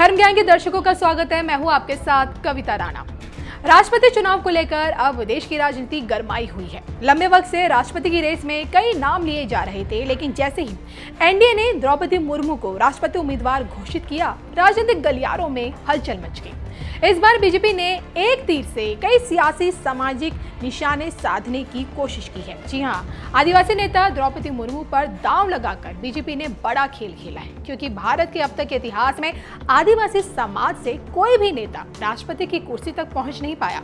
धर्म ज्ञान के दर्शकों का स्वागत है। मैं हूं आपके साथ कविता राणा। राष्ट्रपति चुनाव को लेकर अब देश की राजनीति गरमाई हुई है। लंबे वक्त से राष्ट्रपति की रेस में कई नाम लिए जा रहे थे, लेकिन जैसे ही एनडीए ने द्रौपदी मुर्मू को राष्ट्रपति उम्मीदवार घोषित किया, राजनीतिक गलियारों में हलचल मच गई। इस बार बीजेपी ने एक तीर से कई सियासी सामाजिक निशाने साधने की कोशिश की है। जी हां, आदिवासी नेता द्रौपदी मुर्मू पर दांव लगाकर बीजेपी ने बड़ा खेल खेला है, क्योंकि भारत के अब तक के इतिहास में आदिवासी समाज से कोई भी नेता राष्ट्रपति की कुर्सी तक पहुंच नहीं पाया।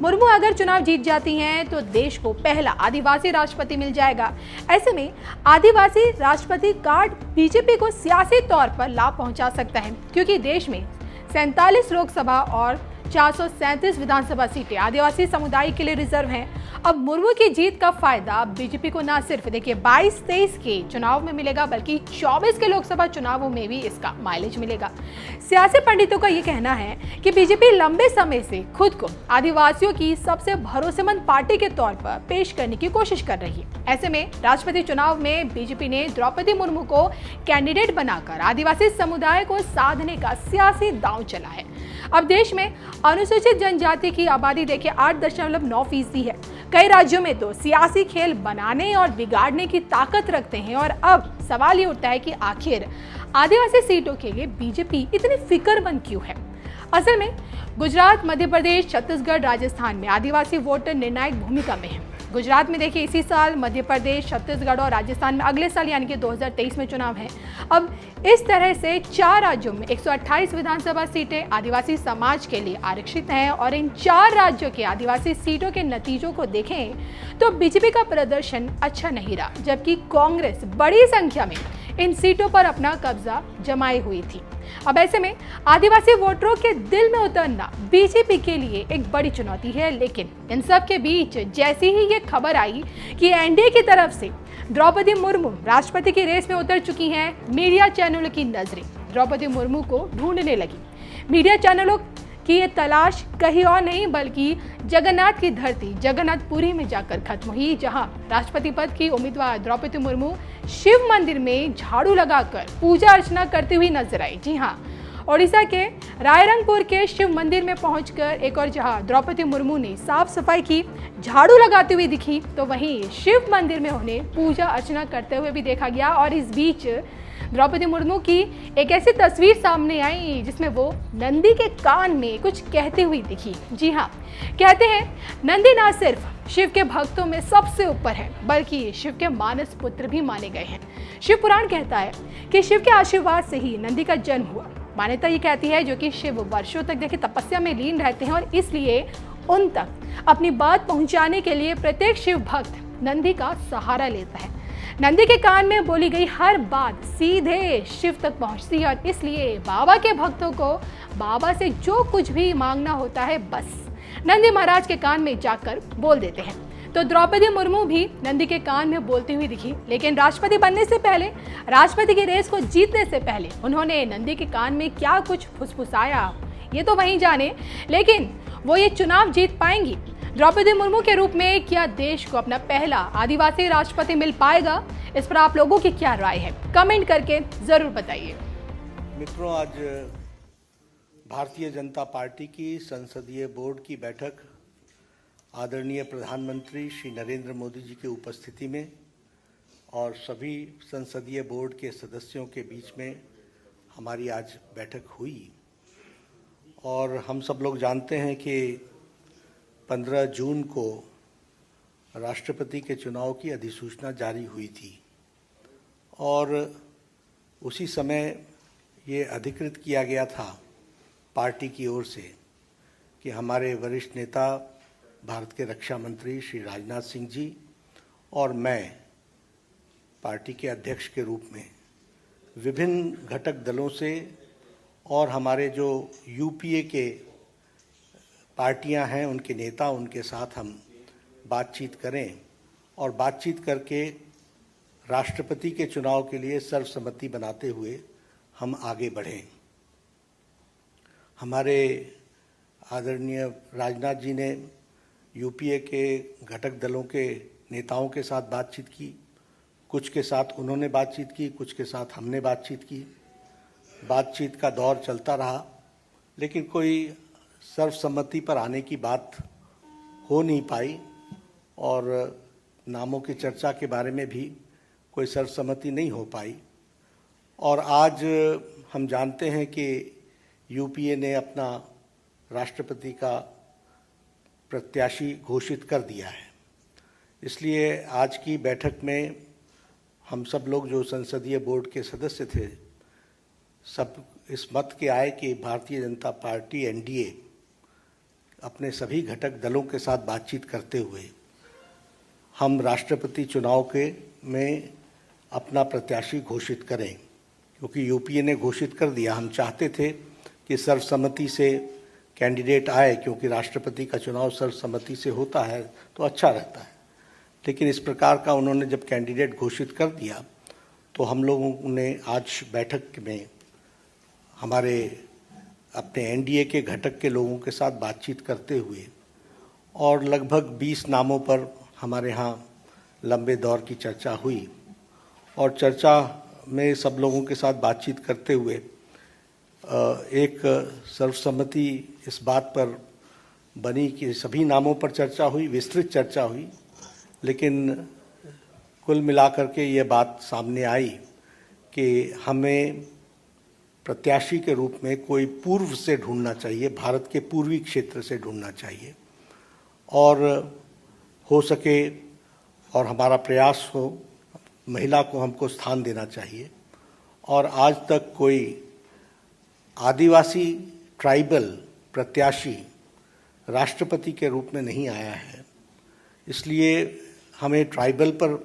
मुर्मू अगर चुनाव जीत जाती हैं तो देश को पहला आदिवासी राष्ट्रपति मिल जाएगा। ऐसे में आदिवासी राष्ट्रपति कार्ड बीजेपी को सियासी तौर पर लाभ पहुंचा सकता है, क्योंकि देश में 47 लोकसभा और 437 विधानसभा सीटें आदिवासी समुदाय के लिए रिजर्व हैं। अब मुर्मू की जीत का फायदा बीजेपी को न सिर्फ 22-23 के चुनाव में मिलेगा, बल्कि 24 के लोकसभा चुनावों में भी इसका माइलेज मिलेगा। सियासी पंडितों का ये कहना है कि बीजेपी लंबे समय से खुद को आदिवासियों की सबसे भरोसेमंद पार्टी के तौर पर पेश करने की कोशिश कर रही है। ऐसे में राष्ट्रपति चुनाव में बीजेपी ने द्रौपदी मुर्मू को कैंडिडेट बनाकर आदिवासी समुदाय को साधने का सियासी दांव चला है। अब देश में अनुसूचित जनजाति की आबादी देखिए 8.9% है। कई राज्यों में तो सियासी खेल बनाने और बिगाड़ने की ताकत रखते हैं, और अब सवाल ये उठता है कि आखिर आदिवासी सीटों के लिए बीजेपी इतनी फिक्रमंद क्यों है। असल में गुजरात, मध्य प्रदेश, छत्तीसगढ़, राजस्थान में आदिवासी वोटर निर्णायक भूमिका में है। गुजरात में देखिए इसी साल, मध्य प्रदेश, छत्तीसगढ़ और राजस्थान में अगले साल यानी कि 2023 में चुनाव है। अब इस तरह से 4 राज्यों में 128 विधानसभा सीटें आदिवासी समाज के लिए आरक्षित हैं, और इन 4 राज्यों के आदिवासी सीटों के नतीजों को देखें तो बीजेपी का प्रदर्शन अच्छा नहीं रहा, जबकि कांग्रेस बड़ी संख्या में इन सीटों पर अपना कब्जा जमाई हुई थी। अब ऐसे में आदिवासी वोटरों के दिल में उतरना बीजेपी के लिए एक बड़ी चुनौती है। लेकिन इन सब के बीच जैसी ही ये खबर आई कि एनडीए की तरफ से द्रौपदी मुर्मू राष्ट्रपति की रेस में उतर चुकी हैं, मीडिया चैनलों की नजरें द्रौपदी मुर्मू को ढूंढने लगी। मीडिया चैनलों की ये तलाश कहीं और नहीं बल्कि जगन्नाथ की धरती जगन्नाथपुरी में जाकर खत्म हुई, जहां राष्ट्रपति पद की उम्मीदवार द्रौपदी मुर्मू शिव मंदिर में झाड़ू लगाकर पूजा अर्चना करती हुई नजर आई। जी हां, ओडिशा के रायरंगपुर के शिव मंदिर में पहुंचकर एक और जहां द्रौपदी मुर्मू ने साफ सफाई की, झाड़ू लगाती हुई दिखी, तो वहीं शिव मंदिर में उन्हें पूजा अर्चना करते हुए भी देखा गया। और इस बीच द्रौपदी मुर्मू की एक ऐसी तस्वीर सामने आई जिसमें वो नंदी के कान में कुछ कहते हुई दिखी। जी हाँ, कहते हैं नंदी ना सिर्फ शिव के भक्तों में सबसे ऊपर है, बल्कि शिव के मानस पुत्र भी माने गए हैं। शिव पुराण कहता है कि शिव के आशीर्वाद से ही नंदी का जन्म हुआ। मान्यता ये कहती है जो कि शिव वर्षों तक देखिए तपस्या में लीन रहते हैं, और इसलिए उन तक अपनी बात पहुंचाने के लिए प्रत्येक शिव भक्त नंदी का सहारा लेता है। नंदी के कान में बोली गई हर बात सीधे शिव तक पहुंचती है, और इसलिए बाबा के भक्तों को बाबा से जो कुछ भी मांगना होता है बस नंदी महाराज के कान में जाकर बोल देते हैं। तो द्रौपदी मुर्मू भी नंदी के कान में बोलती हुई दिखी, लेकिन राष्ट्रपति बनने से पहले, राष्ट्रपति की रेस को जीतने से पहले उन्होंने नंदी के कान में क्या कुछ फुसफुसाया ये तो वहीं जाने। लेकिन वो ये चुनाव जीत पाएंगी द्रौपदी मुर्मू के रूप में? क्या देश को अपना पहला आदिवासी राष्ट्रपति मिल पाएगा? इस पर आप लोगों की क्या राय है, कमेंट करके जरूर बताइए। मित्रों, आज भारतीय जनता पार्टी की संसदीय बोर्ड की बैठक आदरणीय प्रधानमंत्री श्री नरेंद्र मोदी जी की उपस्थिति में और सभी संसदीय बोर्ड के सदस्यों के बीच में हमारी आज बैठक हुई। और हम सब लोग जानते हैं कि 15 जून को राष्ट्रपति के चुनाव की अधिसूचना जारी हुई थी, और उसी समय ये अधिकृत किया गया था पार्टी की ओर से कि हमारे वरिष्ठ नेता भारत के रक्षा मंत्री श्री राजनाथ सिंह जी और मैं पार्टी के अध्यक्ष के रूप में विभिन्न घटक दलों से और हमारे जो यूपीए के पार्टियां हैं उनके नेता, उनके साथ हम बातचीत करें और बातचीत करके राष्ट्रपति के चुनाव के लिए सर्वसम्मति बनाते हुए हम आगे बढ़ें। हमारे आदरणीय राजनाथ जी ने यूपीए के घटक दलों के नेताओं के साथ बातचीत की, कुछ के साथ उन्होंने बातचीत की, कुछ के साथ हमने बातचीत की, बातचीत का दौर चलता रहा, लेकिन कोई सर्वसम्मति पर आने की बात हो नहीं पाई और नामों की चर्चा के बारे में भी कोई सर्वसम्मति नहीं हो पाई। और आज हम जानते हैं कि यूपीए ने अपना राष्ट्रपति का प्रत्याशी घोषित कर दिया है। इसलिए आज की बैठक में हम सब लोग जो संसदीय बोर्ड के सदस्य थे, सब इस मत के आए कि भारतीय जनता पार्टी एनडीए अपने सभी घटक दलों के साथ बातचीत करते हुए हम राष्ट्रपति चुनाव में अपना प्रत्याशी घोषित करें, क्योंकि यूपीए ने घोषित कर दिया। हम चाहते थे कि सर्वसम्मति से कैंडिडेट आए, क्योंकि राष्ट्रपति का चुनाव सर्वसम्मति से होता है तो अच्छा रहता है, लेकिन इस प्रकार का उन्होंने जब कैंडिडेट घोषित कर दिया तो हम लोगों ने आज बैठक में हमारे अपने एनडीए के घटक के लोगों के साथ बातचीत करते हुए और लगभग 20 नामों पर हमारे यहाँ लंबे दौर की चर्चा हुई और चर्चा में सब लोगों के साथ बातचीत करते हुए एक सर्वसम्मति इस बात पर बनी कि सभी नामों पर चर्चा हुई, विस्तृत चर्चा हुई, लेकिन कुल मिलाकर के ये बात सामने आई कि हमें प्रत्याशी के रूप में कोई पूर्व से ढूंढना चाहिए, भारत के पूर्वी क्षेत्र से ढूंढना चाहिए और हो सके और हमारा प्रयास हो महिला को हमको स्थान देना चाहिए। और आज तक कोई आदिवासी ट्राइबल प्रत्याशी राष्ट्रपति के रूप में नहीं आया है, इसलिए हमें ट्राइबल पर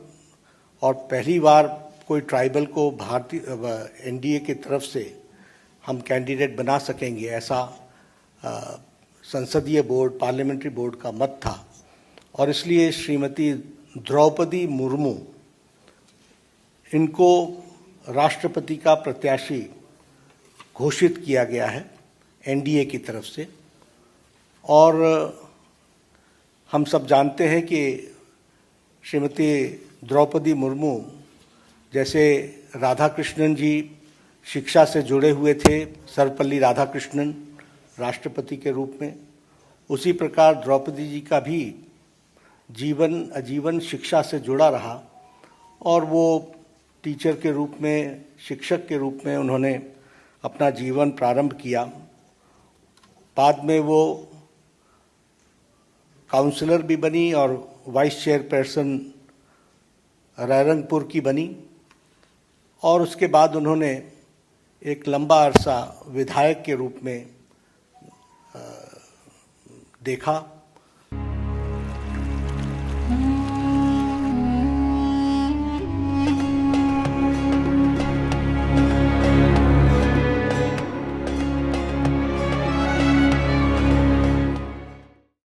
और पहली बार कोई ट्राइबल को भारतीय एनडीए की तरफ से हम कैंडिडेट बना सकेंगे, ऐसा संसदीय बोर्ड पार्लियामेंट्री बोर्ड का मत था। और इसलिए श्रीमती द्रौपदी मुर्मू, इनको राष्ट्रपति का प्रत्याशी घोषित किया गया है एनडीए की तरफ से। और हम सब जानते हैं कि श्रीमती द्रौपदी मुर्मू जैसे राधाकृष्णन जी शिक्षा से जुड़े हुए थे, सर्वपल्ली राधाकृष्णन राष्ट्रपति के रूप में, उसी प्रकार द्रौपदी जी का भी जीवन आजीवन शिक्षा से जुड़ा रहा और वो टीचर के रूप में, शिक्षक के रूप में उन्होंने अपना जीवन प्रारंभ किया। बाद में वो काउंसलर भी बनी और वाइस चेयरपर्सन रायरंगपुर की बनी और उसके बाद उन्होंने एक लंबा अरसा विधायक के रूप में देखा